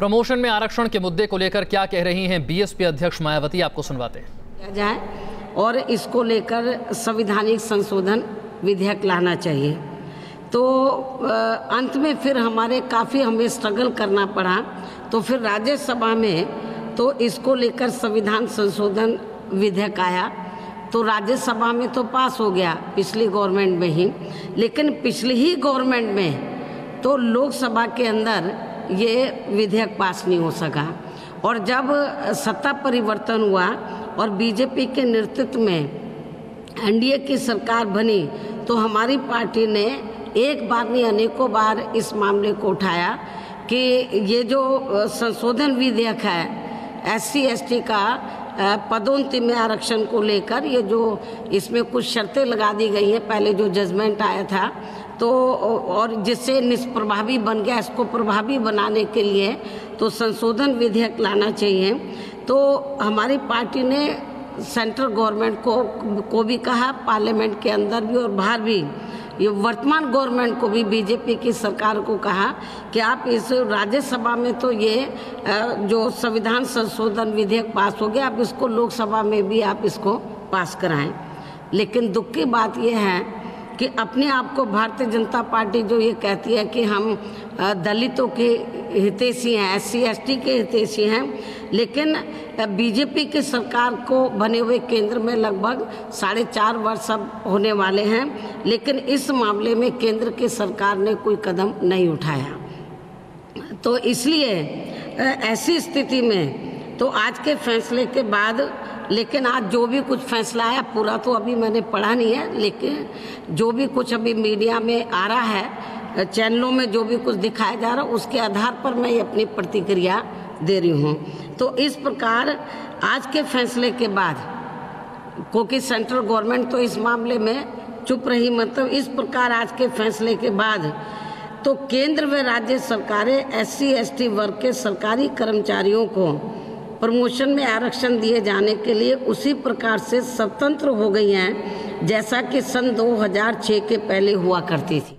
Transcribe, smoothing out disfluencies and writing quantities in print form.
Promotion में आरक्षण के मुद्दे को लेकर क्या कह रही हैं बीएसपी अध्यक्ष मायावती, आपको सुनवाते हैं। जाए और इसको लेकर संवैधानिक संशोधन विधेयक लाना चाहिए। तो अंत में फिर काफ़ी हमें स्ट्रगल करना पड़ा, तो फिर राज्यसभा में तो इसको लेकर संविधान संशोधन विधेयक आया, तो राज्यसभा में तो पास हो गया पिछली गवर्नमेंट में ही, लेकिन पिछली ही गवर्नमेंट में तो लोकसभा के अंदर ये विधेयक पास नहीं हो सका। और जब सत्ता परिवर्तन हुआ और बीजेपी के नेतृत्व में एनडीए की सरकार बनी, तो हमारी पार्टी ने एक बार नहीं अनेकों बार इस मामले को उठाया कि ये जो संशोधन विधेयक है SC ST का पदोन्नति में आरक्षण को लेकर, ये जो इसमें कुछ शर्तें लगा दी गई हैं, पहले जो जजमेंट आया था तो, और जिससे निष्प्रभावी बन गया, इसको प्रभावी बनाने के लिए तो संशोधन विधेयक लाना चाहिए। तो हमारी पार्टी ने सेंट्रल गवर्नमेंट को भी कहा, पार्लियामेंट के अंदर भी और बाहर भी, ये वर्तमान गवर्नमेंट को भी, बीजेपी की सरकार को कहा कि आप इस राज्यसभा में तो ये जो संविधान संशोधन विधेयक पास हो गया, आप इसको लोकसभा में भी आप इसको पास कराएं। लेकिन दुख की बात ये है कि अपने आप को भारतीय जनता पार्टी जो ये कहती है कि हम दलितों के हितैषी हैं, SC ST के हितैषी हैं, लेकिन बीजेपी की सरकार को बने हुए केंद्र में लगभग 4.5 वर्ष अब होने वाले हैं, लेकिन इस मामले में केंद्र की सरकार ने कोई कदम नहीं उठाया। तो इसलिए ऐसी स्थिति में तो आज के फैसले के बाद, लेकिन आज जो भी कुछ फैसला आया, पूरा तो अभी मैंने पढ़ा नहीं है, लेकिन जो भी कुछ अभी मीडिया में आ रहा है, चैनलों में जो भी कुछ दिखाया जा रहा है, उसके आधार पर मैं ये अपनी प्रतिक्रिया दे रही हूँ। तो इस प्रकार आज के फैसले के बाद, क्योंकि सेंट्रल गवर्नमेंट तो इस मामले में चुप रही, मतलब इस प्रकार आज के फैसले के बाद तो केंद्र व राज्य सरकारें SC ST वर्ग के सरकारी कर्मचारियों को प्रमोशन में आरक्षण दिए जाने के लिए उसी प्रकार से स्वतंत्र हो गई हैं जैसा कि सन 2006 के पहले हुआ करती थी।